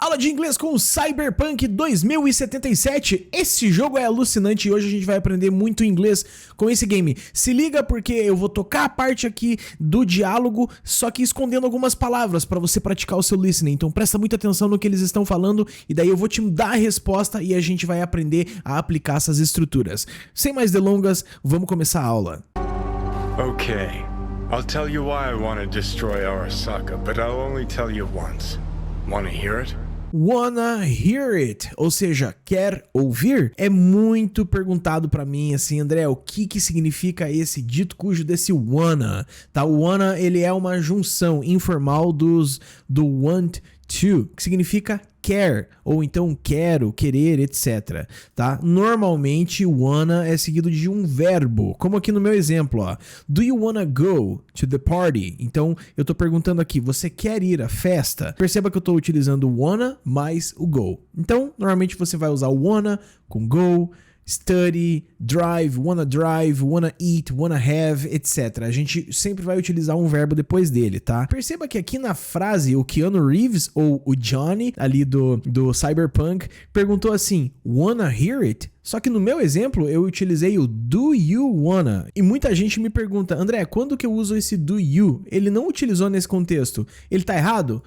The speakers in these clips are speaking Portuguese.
Aula de inglês com Cyberpunk 2077. Esse jogo é alucinante e hoje a gente vai aprender muito inglês com esse game. Se liga porque eu vou tocar a parte aqui do diálogo, só que escondendo algumas palavras para você praticar o seu listening. Então presta muita atenção no que eles estão falando e daí eu vou te dar a resposta e a gente vai aprender a aplicar essas estruturas. Sem mais delongas, vamos começar a aula. Okay, I'll tell you why I want to destroy Arasaka, but I'll only tell you once. Wanna hear it? Wanna hear it, ou seja, quer ouvir? É muito perguntado pra mim assim, André, o que significa esse dito cujo desse wanna, tá? O wanna, ele é uma junção informal do want to, que significa quer, ou então quero, querer, etc, tá? Normalmente, wanna é seguido de um verbo, como aqui no meu exemplo, ó. Do you wanna go to the party? Então, eu tô perguntando aqui, você quer ir à festa? Perceba que eu tô utilizando wanna mais o go. Então, normalmente você vai usar o wanna com go, study, drive, wanna eat, wanna have, etc. A gente sempre vai utilizar um verbo depois dele, tá? Perceba que aqui na frase, o Keanu Reeves, ou o Johnny, ali do Cyberpunk, perguntou assim, wanna hear it? Só que no meu exemplo, eu utilizei o do you wanna. E muita gente me pergunta, André, quando que eu uso esse do you? Ele não utilizou nesse contexto. Ele tá errado?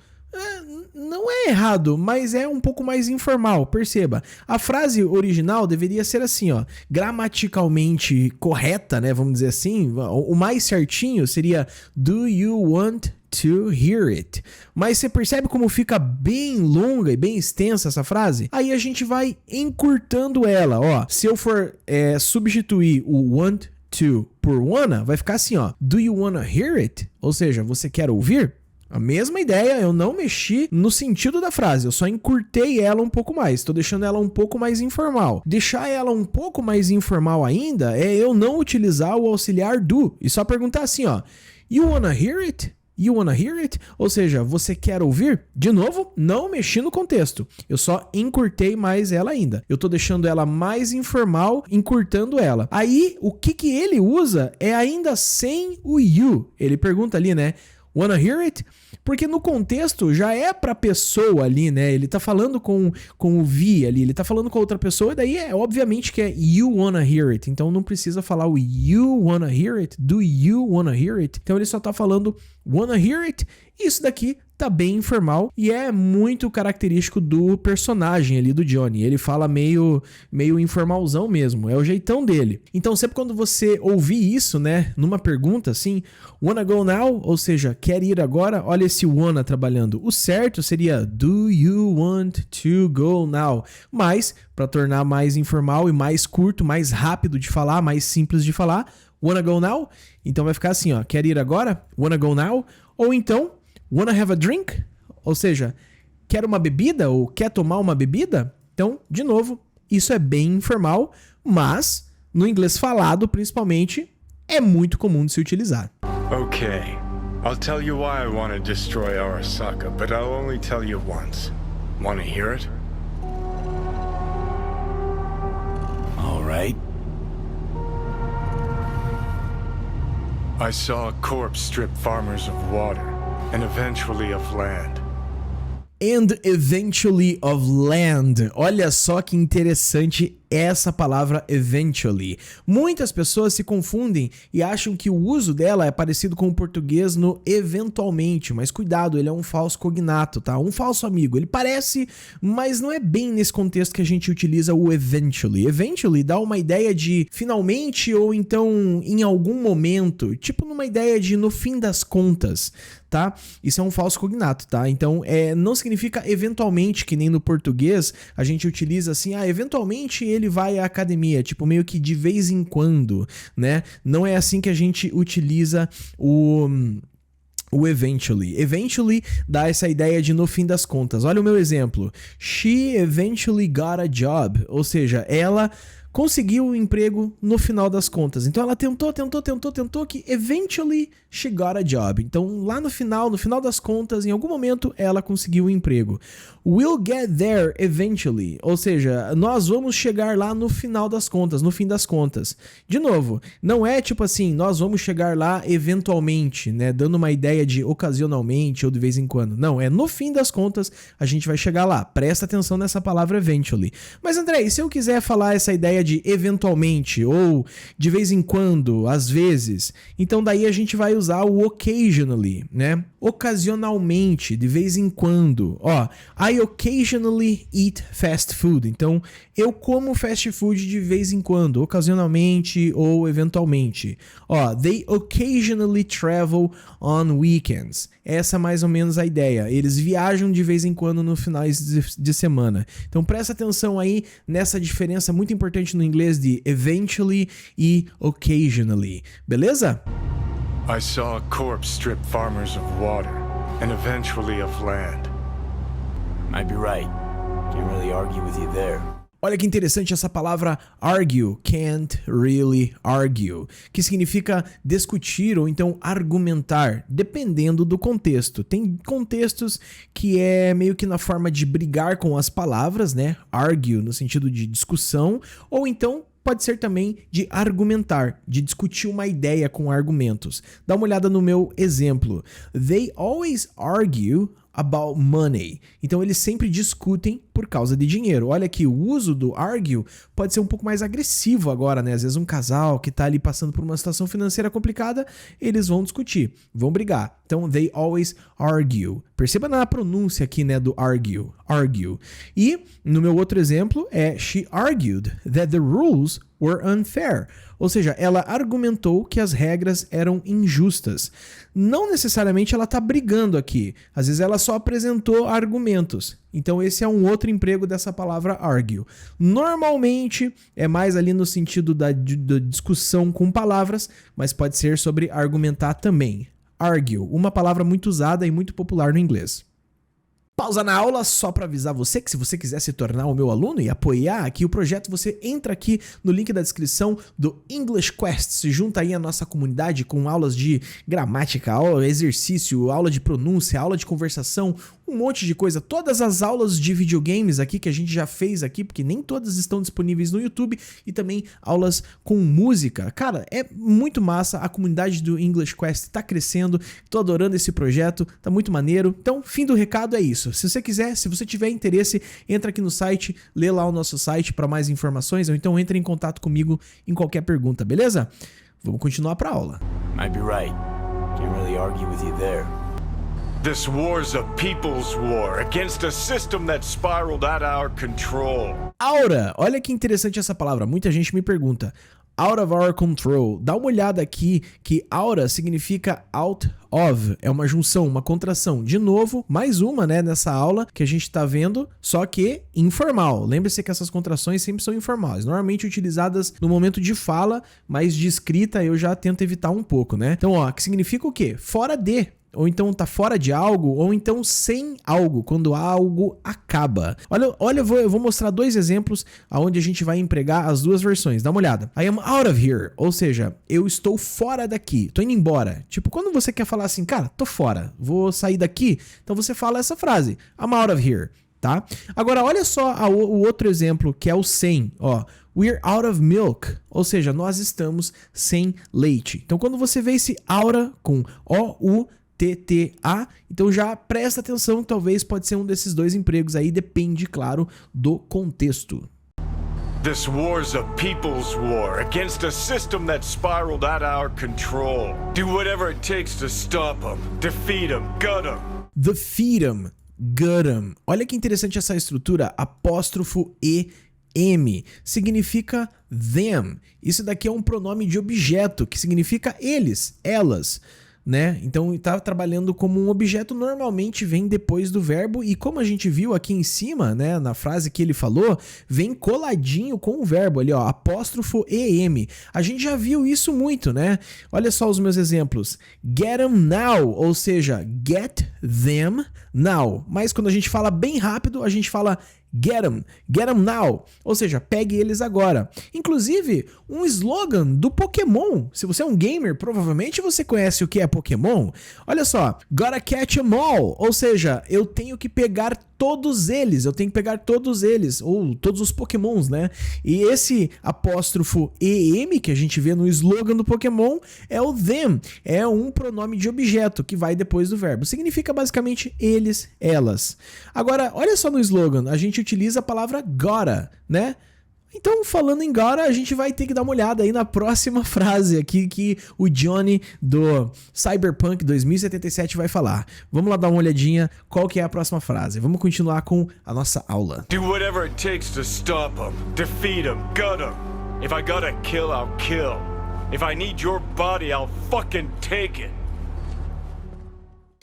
Não é errado, mas é um pouco mais informal, perceba. A frase original deveria ser assim, ó, gramaticalmente correta, né, vamos dizer assim, o mais certinho seria do you want to hear it? Mas você percebe como fica bem longa e bem extensa essa frase? Aí a gente vai encurtando ela, ó. Se eu for substituir o want to por wanna, vai ficar assim, ó, do you wanna hear it? Ou seja, você quer ouvir? A mesma ideia, eu não mexi no sentido da frase, eu só encurtei ela um pouco mais, estou deixando ela um pouco mais informal. Deixar ela um pouco mais informal ainda é eu não utilizar o auxiliar do e só perguntar assim, ó, you wanna hear it? You wanna hear it? Ou seja, você quer ouvir? De novo, não mexi no contexto, eu só encurtei mais ela ainda. Eu tô deixando ela mais informal, encurtando ela. Aí, o que ele usa é ainda sem o you. Ele pergunta ali, né? Wanna hear it? Porque no contexto já é pra pessoa ali, né? Ele tá falando com o vi ali, ele tá falando com a outra pessoa, e daí obviamente que é you wanna hear it. Então não precisa falar o you wanna hear it, do you wanna hear it. Então ele só tá falando wanna hear it. Isso daqui tá bem informal e é muito característico do personagem ali do Johnny. Ele fala meio informalzão mesmo, é o jeitão dele. Então sempre quando você ouvir isso, né, numa pergunta assim, wanna go now? Ou seja, quer ir agora? Olha esse wanna trabalhando. O certo seria do you want to go now? Mas, para tornar mais informal e mais curto, mais rápido de falar, mais simples de falar, wanna go now? Então vai ficar assim, ó, quer ir agora? Wanna go now? Ou então, wanna have a drink? Ou seja, quer uma bebida ou quer tomar uma bebida? Então, de novo, isso é bem informal, mas no inglês falado, principalmente, é muito comum de se utilizar. Okay, I'll tell you why I want to destroy Arasaka, but I'll only tell you once. Wanna hear it? All right. I saw a corpse strip farmers of water, and eventually of land. And eventually of land. Olha só que interessante essa palavra eventually. Muitas pessoas se confundem e acham que o uso dela é parecido com o português no eventualmente, mas cuidado, ele é um falso cognato, tá? Um falso amigo. Ele parece, mas não é bem nesse contexto que a gente utiliza o eventually. Eventually dá uma ideia de finalmente ou então em algum momento, tipo numa ideia de no fim das contas, tá? Isso é um falso cognato, tá? Então, não significa eventualmente, que nem no português a gente utiliza assim, eventualmente ele vai à academia, tipo meio que de vez em quando, né? Não é assim que a gente utiliza o eventually. Eventually dá essa ideia de no fim das contas. Olha o meu exemplo. She eventually got a job. Ou seja, ela conseguiu o emprego no final das contas. Então ela tentou, que eventually she got a job. Então lá no final das contas, em algum momento ela conseguiu o emprego. We'll get there eventually, ou seja, nós vamos chegar lá no final das contas, no fim das contas. De novo, não é tipo assim, nós vamos chegar lá eventualmente, né, dando uma ideia de ocasionalmente ou de vez em quando. Não, é no fim das contas a gente vai chegar lá. Presta atenção nessa palavra eventually. Mas André, e se eu quiser falar essa ideia de eventualmente ou de vez em quando, às vezes, então daí a gente vai usar o occasionally, né? Ocasionalmente, de vez em quando. Ó, I occasionally eat fast food. Então, eu como fast food de vez em quando, ocasionalmente ou eventualmente. Ó, they occasionally travel on weekends. Essa é mais ou menos a ideia. Eles viajam de vez em quando no finais de semana. Então, presta atenção aí nessa diferença muito importante no inglês de eventually e occasionally. Beleza? I saw a corpse strip farmers of water, and eventually of land. Might be right. Can't really argue with you there. Olha que interessante essa palavra argue, can't really argue, que significa discutir ou então argumentar, dependendo do contexto. Tem contextos que é meio que na forma de brigar com as palavras, né? Argue no sentido de discussão, ou então pode ser também de argumentar, de discutir uma ideia com argumentos. Dá uma olhada no meu exemplo. They always argue about money. Então eles sempre discutem por causa de dinheiro. Olha aqui, o uso do argue pode ser um pouco mais agressivo agora, né? Às vezes um casal que tá ali passando por uma situação financeira complicada, eles vão discutir, vão brigar. Então, they always argue. Perceba na pronúncia aqui, né, do argue. Argue. E no meu outro exemplo é she argued that the rules were unfair. Ou seja, ela argumentou que as regras eram injustas. Não necessariamente ela está brigando aqui. Às vezes ela só apresentou argumentos. Então esse é um outro emprego dessa palavra argue. Normalmente é mais ali no sentido da discussão com palavras, mas pode ser sobre argumentar também. Argue, uma palavra muito usada e muito popular no inglês. Pausa na aula só para avisar você que se você quiser se tornar o meu aluno e apoiar aqui o projeto, você entra aqui no link da descrição do English Quest, se junta aí à nossa comunidade com aulas de gramática, aula, exercício, aula de pronúncia, aula de conversação, um monte de coisa. Todas as aulas de videogames aqui que a gente já fez aqui, porque nem todas estão disponíveis no YouTube, e também aulas com música. Cara, é muito massa, a comunidade do English Quest tá crescendo, tô adorando esse projeto, tá muito maneiro. Então, fim do recado é isso. Se você quiser, se você tiver interesse, entra aqui no site, lê lá o nosso site para mais informações, ou então entre em contato comigo em qualquer pergunta, beleza? Vamos continuar para a aula. Might be right. Can't really argue with you there. This war's a people's war against a system that spiraled out of our control. Aura, olha que interessante essa palavra, muita gente me pergunta. Out of our control. Dá uma olhada aqui que aura significa out of. É uma junção, uma contração. De novo, mais uma, né, nessa aula que a gente tá vendo, só que informal. Lembre-se que essas contrações sempre são informais. Normalmente utilizadas no momento de fala, mas de escrita eu já tento evitar um pouco, né? Então, ó, que significa o quê? Fora de. Ou então tá fora de algo, ou então sem algo, quando algo acaba. Olha, eu vou mostrar dois exemplos onde a gente vai empregar as duas versões. Dá uma olhada. I am out of here, ou seja, eu estou fora daqui, tô indo embora. Tipo, quando você quer falar assim, cara, tô fora, vou sair daqui, então você fala essa frase, I'm out of here, tá? Agora, olha só o outro exemplo, que é o sem, ó. We're out of milk, ou seja, nós estamos sem leite. Então, quando você vê esse aura com O-U-T-T-A, então já presta atenção, talvez pode ser um desses dois empregos aí, depende, claro, do contexto. This war's a people's war against a system that spiraled out of our control. Do whatever it takes to stop them, defeat them, gut them. Defeat them, gut them. Olha que interessante essa estrutura, apóstrofo E-M, significa them. Isso daqui é um pronome de objeto, que significa eles, elas, né? Então está trabalhando como um objeto, normalmente vem depois do verbo, e como a gente viu aqui em cima, né, na frase que ele falou, vem coladinho com o verbo ali, ó, apóstrofo EM. A gente já viu isso muito, né? Olha só os meus exemplos. Get them now, ou seja, get them now. Mas quando a gente fala bem rápido, a gente fala Get 'em now, ou seja, pegue eles agora. Inclusive, um slogan do Pokémon. Se você é um gamer, provavelmente você conhece o que é Pokémon. Olha só, gotta catch 'em all, ou seja, eu tenho que pegar todos eles, ou todos os Pokémons, né? E esse apóstrofo EM que a gente vê no slogan do Pokémon é o them, é um pronome de objeto que vai depois do verbo. Significa basicamente eles, elas. Agora, olha só no slogan, a gente utiliza a palavra gotta, né? Então, falando em gotta, a gente vai ter que dar uma olhada aí na próxima frase aqui que o Johnny do Cyberpunk 2077 vai falar. Vamos lá dar uma olhadinha qual que é a próxima frase. Vamos continuar com a nossa aula. Do whatever it takes to stop them, defeat them, gut them. If I gotta kill, I'll kill. If I need your body, I'll fucking take it.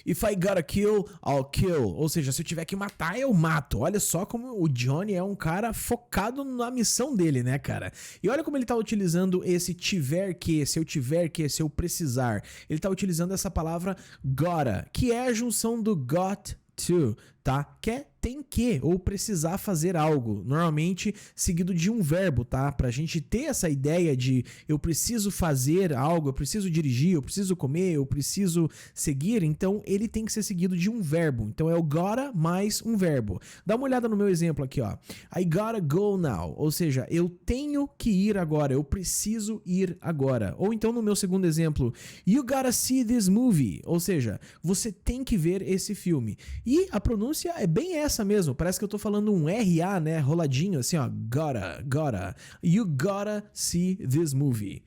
If I gotta kill, I'll kill. Ou seja, se eu tiver que matar, eu mato. Olha só como o Johnny é um cara focado na missão dele, né, cara? E olha como ele tá utilizando esse tiver que, se eu tiver que, se eu precisar. Ele tá utilizando essa palavra gotta, que é a junção do got to, tá? Que é tem que ou precisar fazer algo, normalmente seguido de um verbo, tá? Pra gente ter essa ideia de eu preciso fazer algo, eu preciso dirigir, eu preciso comer, eu preciso seguir, então ele tem que ser seguido de um verbo. Então é o gotta mais um verbo. Dá uma olhada no meu exemplo aqui, ó. I gotta go now, ou seja, eu tenho que ir agora, eu preciso ir agora. Ou então no meu segundo exemplo, you gotta see this movie, ou seja, você tem que ver esse filme. E a pronúncia é bem essa mesmo, parece que eu tô falando um RA, né, roladinho assim, ó, gotta, you gotta see this movie.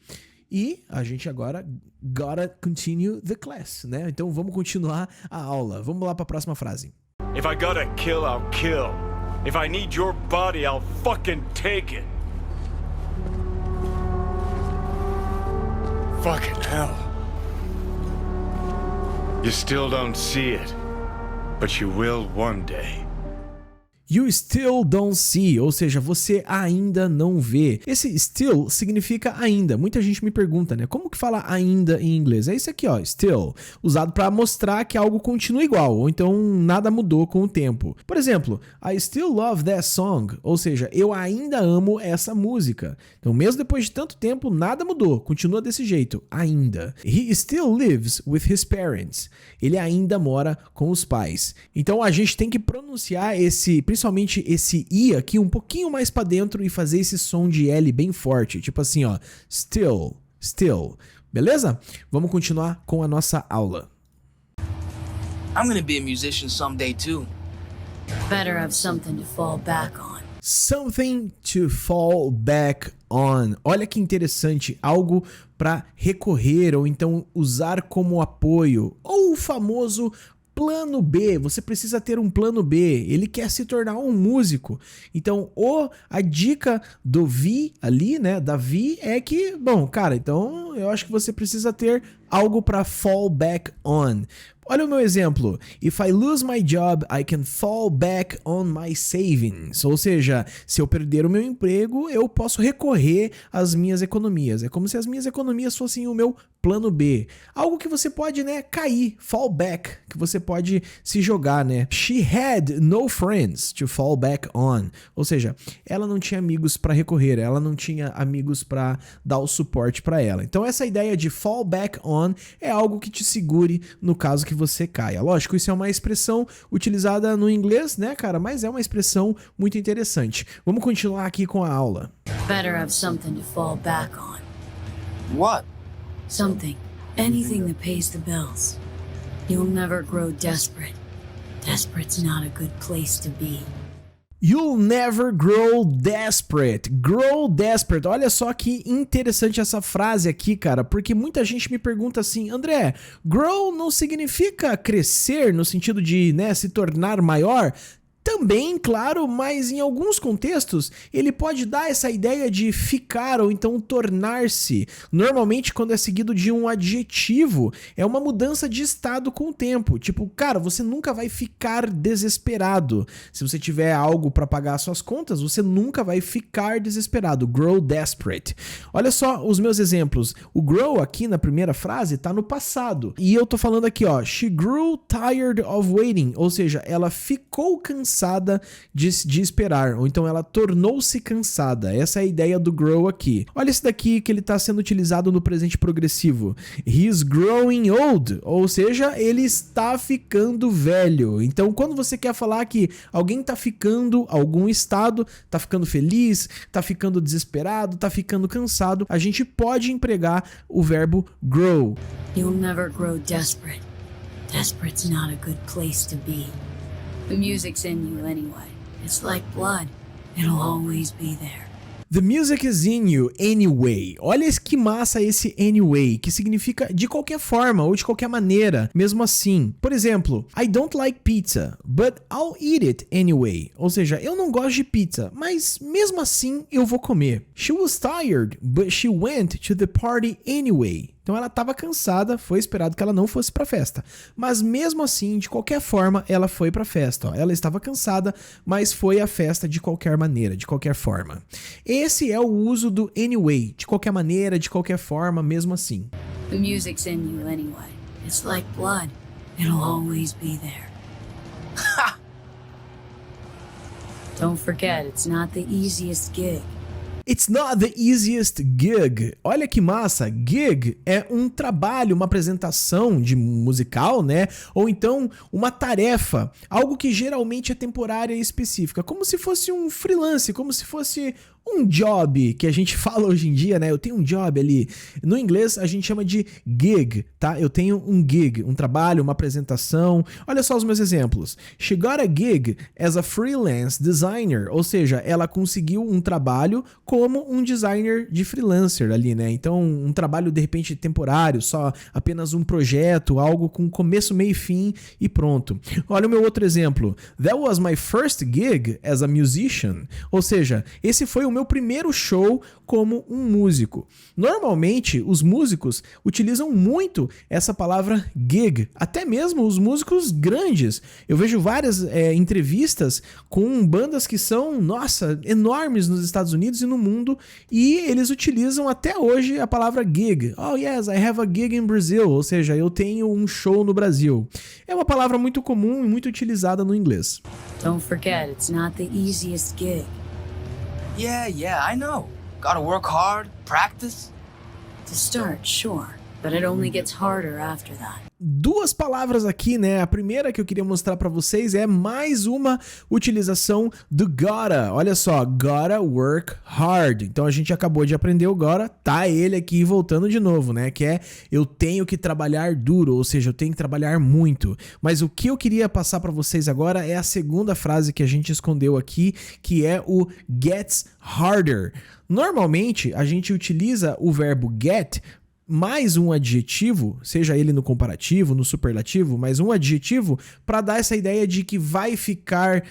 E a gente agora gotta continue the class, né, então vamos continuar a aula, vamos lá pra próxima frase. If I gotta kill, I'll kill. If I need your body, I'll fucking take it. Fucking hell. You still don't see it, but you will one day. You still don't see, ou seja, você ainda não vê. Esse still significa ainda. Muita gente me pergunta, né? Como que fala ainda em inglês? É isso aqui, ó, still, usado para mostrar que algo continua igual, ou então nada mudou com o tempo. Por exemplo, I still love that song, ou seja, eu ainda amo essa música. Então, mesmo depois de tanto tempo, nada mudou, continua desse jeito, ainda. He still lives with his parents. Ele ainda mora com os pais. Então, a gente tem que pronunciar principalmente esse I aqui um pouquinho mais pra dentro e fazer esse som de L bem forte, tipo assim, ó, still, beleza? Vamos continuar com a nossa aula. I'm gonna be a musician someday too. Better have something to fall back on. Something to fall back on. Olha que interessante, algo para recorrer ou então usar como apoio, ou o famoso plano B. Você precisa ter um plano B. Ele quer se tornar um músico. Então, a dica do Vi ali, né, da Vi é que, bom, cara, então eu acho que você precisa ter algo para fall back on. Olha o meu exemplo. If I lose my job, I can fall back on my savings. Ou seja, se eu perder o meu emprego, eu posso recorrer às minhas economias. É como se as minhas economias fossem o meu plano B. Algo que você pode, né, cair, fall back, que você pode se jogar, né? She had no friends to fall back on. Ou seja, ela não tinha amigos para recorrer, ela não tinha amigos para dar o suporte para ela. Então essa ideia de fall back on é algo que te segure no caso que você caia. Lógico, isso é uma expressão utilizada no inglês, né, cara? Mas é uma expressão muito interessante. Vamos continuar aqui com a aula. Better have something to fall back on. What? Something. Anything that pays the bills. You'll never grow desperate. Desperate's not a good place to be. You'll never grow desperate. Grow desperate. Olha só que interessante essa frase aqui, cara, porque muita gente me pergunta assim, André, grow não significa crescer no sentido de, né, se tornar maior? Também, claro, mas em alguns contextos ele pode dar essa ideia de ficar ou então tornar-se. Normalmente quando é seguido de um adjetivo, é uma mudança de estado com o tempo. Tipo, cara, você nunca vai ficar desesperado. Se você tiver algo para pagar suas contas, você nunca vai ficar desesperado. Grow desperate. Olha só os meus exemplos. O grow aqui na primeira frase tá no passado. E eu tô falando aqui, ó, she grew tired of waiting, ou seja, ela ficou cansada cansada de esperar, ou então ela tornou-se cansada. Essa é a ideia do grow aqui. Olha esse daqui que ele está sendo utilizado no presente progressivo. He's growing old, ou seja, ele está ficando velho. Então, quando você quer falar que alguém está ficando, algum estado, está ficando feliz, está ficando desesperado, está ficando cansado, a gente pode empregar o verbo grow. You'll never grow desperate. Desperate's not a good place to be. The music's in you anyway. It's like blood. It'll always be there. The music is in you anyway. Olha que massa esse anyway, que significa de qualquer forma ou de qualquer maneira, mesmo assim. Por exemplo, I don't like pizza, but I'll eat it anyway. Ou seja, eu não gosto de pizza, mas mesmo assim eu vou comer. She was tired, but she went to the party anyway. Então ela estava cansada, foi esperado que ela não fosse para a festa. Mas mesmo assim, de qualquer forma, ela foi para a festa. Ó. Ela estava cansada, mas foi à festa de qualquer maneira, de qualquer forma. Esse é o uso do anyway, de qualquer maneira, de qualquer forma, mesmo assim. The music's in you anyway. It's like blood. It'll always be there. Don't forget, it's not the easiest gig. It's not the easiest gig. Olha que massa. Gig é um trabalho, uma apresentação de musical, né? Ou então uma tarefa, algo que geralmente é temporária e específica, como se fosse um freelance, como se fosse um job, que a gente fala hoje em dia, né? Eu tenho um job ali. No inglês, a gente chama de gig, tá? Eu tenho um gig, um trabalho, uma apresentação. Olha só os meus exemplos. She got a gig as a freelance designer. Ou seja, ela conseguiu um trabalho como um designer de freelancer ali, né? Então, um trabalho, de repente, temporário, só apenas um projeto, algo com começo, meio e fim e pronto. Olha o meu outro exemplo. That was my first gig as a musician. Ou seja, esse foi o meu primeiro show como um músico. Normalmente, os músicos utilizam muito essa palavra gig, até mesmo os músicos grandes. Eu vejo várias entrevistas com bandas que são, nossa, enormes nos Estados Unidos e no mundo, e eles utilizam até hoje a palavra gig. Oh yes, I have a gig in Brazil, ou seja, eu tenho um show no Brasil. É uma palavra muito comum e muito utilizada no inglês. Don't forget, it's not the easiest gig. Yeah, I know. Gotta work hard, practice. To start, sure, but it only gets harder after that. Duas palavras aqui, né? A primeira que eu queria mostrar pra vocês é mais uma utilização do gotta. Olha só, gotta work hard. Então a gente acabou de aprender o gotta, tá ele aqui voltando de novo, né? Que é eu tenho que trabalhar duro, ou seja, eu tenho que trabalhar muito. Mas o que eu queria passar pra vocês agora é a segunda frase que a gente escondeu aqui, que é o gets harder. Normalmente a gente utiliza o verbo get mais um adjetivo, seja ele no comparativo, no superlativo, mais um adjetivo para dar essa ideia de que vai ficar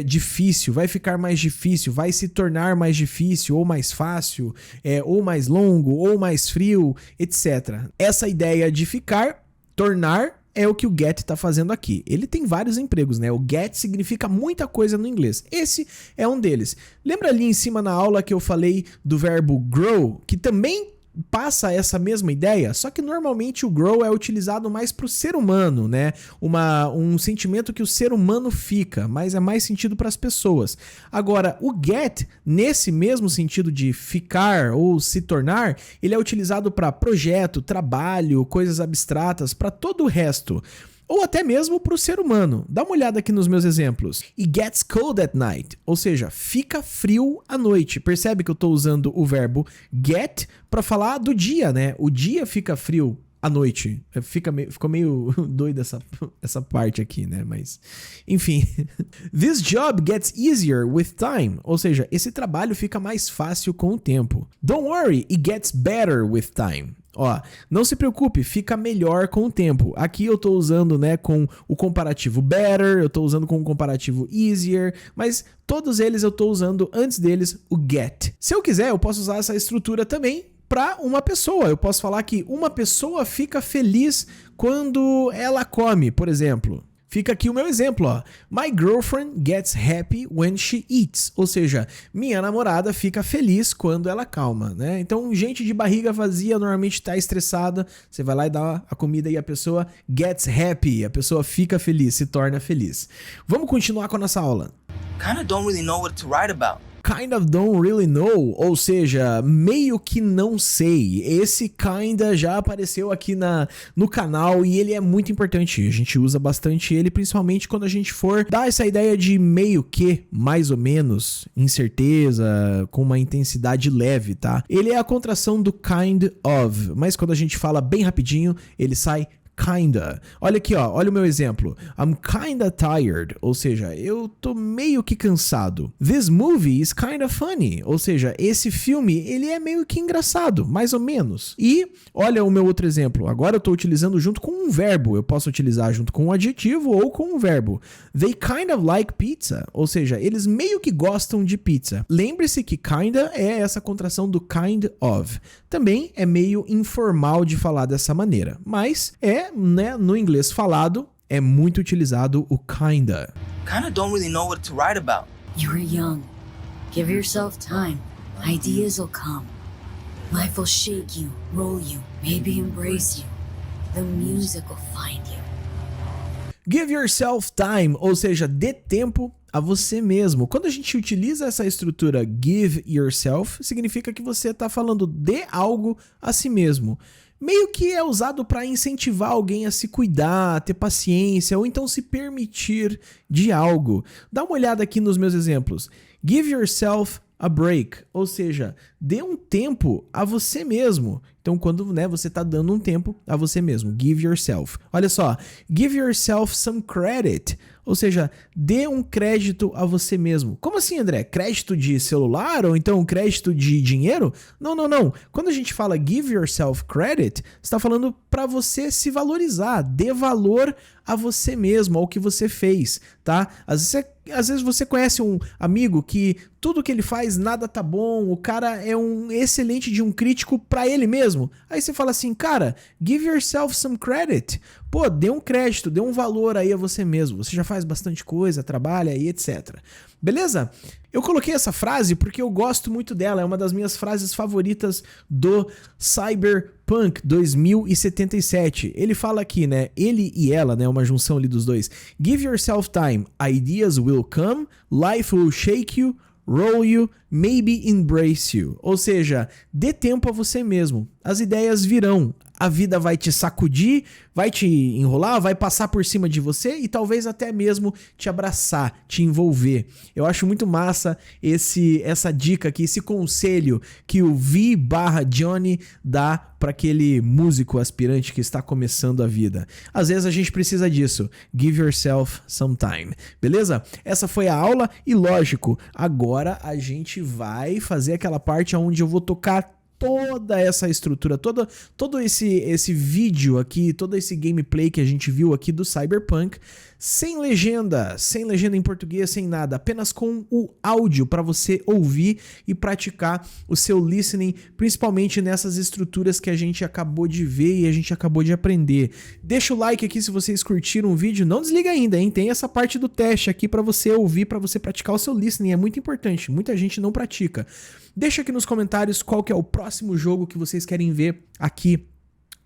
difícil, vai ficar mais difícil, vai se tornar mais difícil ou mais fácil, ou mais longo, ou mais frio, etc. Essa ideia de ficar, tornar, é o que o get está fazendo aqui. Ele tem vários empregos, né? O get significa muita coisa no inglês. Esse é um deles. Lembra ali em cima na aula que eu falei do verbo grow, que também passa essa mesma ideia, só que normalmente o grow é utilizado mais para o ser humano, né? Um sentimento que o ser humano fica, mas é mais sentido para as pessoas. Agora, o get, nesse mesmo sentido de ficar ou se tornar, ele é utilizado para projeto, trabalho, coisas abstratas, para todo o resto. Ou até mesmo para o ser humano. Dá uma olhada aqui nos meus exemplos. It gets cold at night, ou seja, fica frio à noite. Percebe que eu estou usando o verbo get para falar do dia, né? O dia fica frio à noite. Ficou meio doida essa parte aqui, né? Mas, enfim. This job gets easier with time, ou seja, esse trabalho fica mais fácil com o tempo. Don't worry, it gets better with time. Ó, não se preocupe, fica melhor com o tempo. Aqui eu tô usando, né, com o comparativo better, eu tô usando com o comparativo easier, mas todos eles eu tô usando antes deles o get. Se eu quiser, eu posso usar essa estrutura também para uma pessoa. Eu posso falar que uma pessoa fica feliz quando ela come, por exemplo. Fica aqui o meu exemplo, ó. My girlfriend gets happy when she eats. Ou seja, minha namorada fica feliz quando ela calma, né? Então, gente de barriga vazia normalmente tá estressada. Você vai lá e dá a comida e a pessoa gets happy. A pessoa fica feliz, se torna feliz. Vamos continuar com a nossa aula. Kinda don't really know what to write about. Kind of don't really know, ou seja, meio que não sei. Esse kinda já apareceu aqui no canal e ele é muito importante. A gente usa bastante ele, principalmente quando a gente for dar essa ideia de meio que, mais ou menos, incerteza, com uma intensidade leve, tá? Ele é a contração do kind of, mas quando a gente fala bem rapidinho, ele sai kinda. Olha aqui, ó, olha o meu exemplo. I'm kinda tired, ou seja, eu tô meio que cansado. This movie is kinda funny, ou seja, esse filme, ele é meio que engraçado, mais ou menos. E olha o meu outro exemplo. Agora eu tô utilizando junto com um verbo. Eu posso utilizar junto com um adjetivo ou com um verbo. They kind of like pizza, ou seja, eles meio que gostam de pizza. Lembre-se que kinda é essa contração do kind of. Também é meio informal de falar dessa maneira, mas né, no inglês falado, é muito utilizado o kinda. Kinda don't really know what to write about. You're young. Give yourself time. Ideas will come. Life will shake you, roll you, maybe embrace you. The music will find you. Give yourself time, ou seja, dê tempo a você mesmo. Quando a gente utiliza essa estrutura give yourself, significa que você está falando de algo a si mesmo. Meio que é usado para incentivar alguém a se cuidar, a ter paciência ou então se permitir de algo. Dá uma olhada aqui nos meus exemplos. Give yourself a break, ou seja, dê um tempo a você mesmo. Então, quando você está dando um tempo a você mesmo, give yourself. Olha só, give yourself some credit, ou seja, dê um crédito a você mesmo. Como assim, André? Crédito de celular ou então crédito de dinheiro? Não. Quando a gente fala give yourself credit, você está falando para você se valorizar, dê valor a você mesmo, ao que você fez, tá? Às vezes você conhece um amigo que tudo que ele faz nada tá bom, o cara é um excelente de um crítico pra ele mesmo. Aí você fala assim, cara, give yourself some credit. Pô, dê um crédito, dê um valor aí a você mesmo. Você já faz bastante coisa, trabalha e etc. Beleza? Eu coloquei essa frase porque eu gosto muito dela, é uma das minhas frases favoritas do Cyberpunk 2077. Ele fala aqui, né, ele e ela, né, uma junção ali dos dois. Give yourself time, ideas will come, life will shake you, roll you, maybe embrace you. Ou seja, dê tempo a você mesmo, as ideias virão. A vida vai te sacudir, vai te enrolar, vai passar por cima de você e talvez até mesmo te abraçar, te envolver. Eu acho muito massa essa dica aqui, esse conselho que o V/Johnny dá para aquele músico aspirante que está começando a vida. Às vezes a gente precisa disso. Give yourself some time. Beleza? Essa foi a aula e, lógico, agora a gente vai fazer aquela parte onde eu vou tocar toda essa estrutura, todo esse vídeo aqui, todo esse gameplay que a gente viu aqui do Cyberpunk, sem legenda em português, sem nada, apenas com o áudio para você ouvir e praticar o seu listening, principalmente nessas estruturas que a gente acabou de ver e a gente acabou de aprender. Deixa o like aqui se vocês curtiram o vídeo, não desliga ainda, hein? Tem essa parte do teste aqui para você ouvir, para você praticar o seu listening, é muito importante, muita gente não pratica. Deixa aqui nos comentários qual que é o próximo jogo que vocês querem ver aqui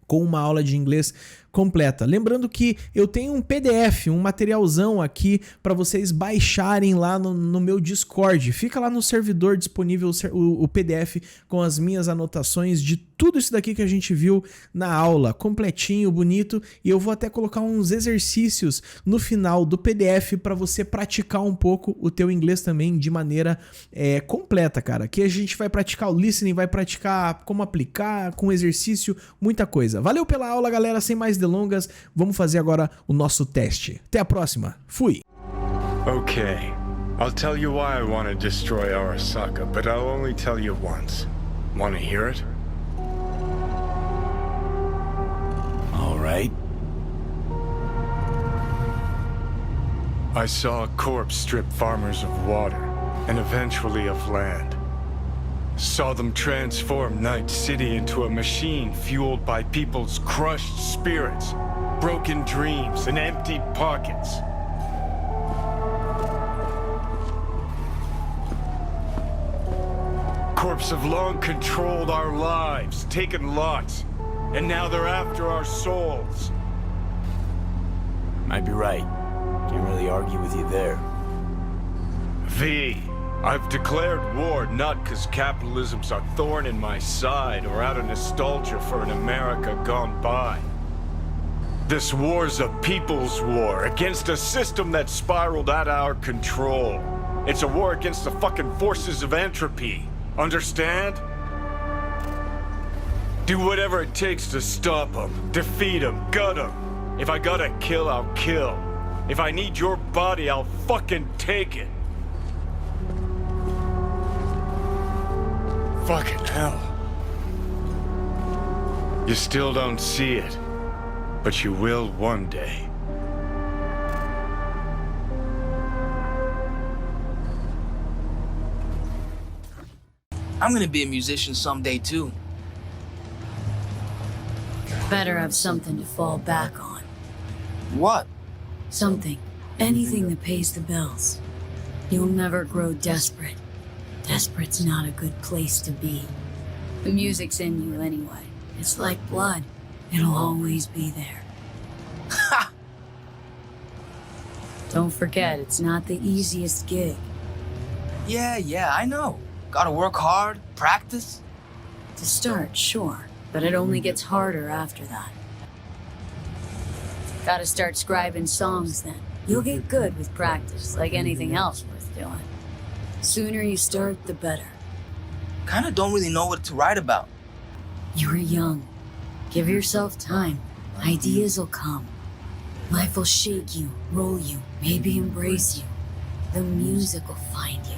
com uma aula de inglês completa. Lembrando que eu tenho um PDF, um materialzão aqui para vocês baixarem lá no meu Discord. Fica lá no servidor disponível o PDF com as minhas anotações de tudo isso daqui que a gente viu na aula, completinho, bonito, e eu vou até colocar uns exercícios no final do PDF para você praticar um pouco o teu inglês também de maneira completa, cara. Aqui a gente vai praticar o listening, vai praticar como aplicar, com exercício, muita coisa. Valeu pela aula, galera, sem mais delongas, vamos fazer agora o nosso teste. Até a próxima, fui! Okay, I'll tell you why I want to destroy Arasaka, but I'll only tell you once. Want to hear it? All right. I saw a corpse strip farmers of water, and eventually of land. Saw them transform Night City into a machine fueled by people's crushed spirits, broken dreams, and emptied pockets. Corps have long controlled our lives, taken lots, and now they're after our souls. Might be right. Can't really argue with you there. V, I've declared war not because capitalism's a thorn in my side or out of nostalgia for an America gone by. This war's a people's war against a system that spiraled out of our control. It's a war against the fucking forces of entropy. Understand? Do whatever it takes to stop them, defeat them, gut them. If I gotta kill, I'll kill. If I need your body, I'll fucking take it. Fucking hell. You still don't see it, but you will one day. I'm gonna be a musician someday too. Better have something to fall back on. What? Something. Anything that pays the bills. You'll never grow desperate. Desperate's not a good place to be. The music's in you anyway. It's like blood. It'll always be there. Ha! Don't forget, it's not the easiest gig. Yeah, I know. Gotta work hard, practice. To start, sure, but it only gets harder after that. Gotta start scribing songs then. You'll get good with practice, like anything else worth doing. Sooner you start, the better. Kinda don't really know what to write about. You're young. Give yourself time. Ideas will come. Life will shake you, roll you, maybe embrace you. The music will find you.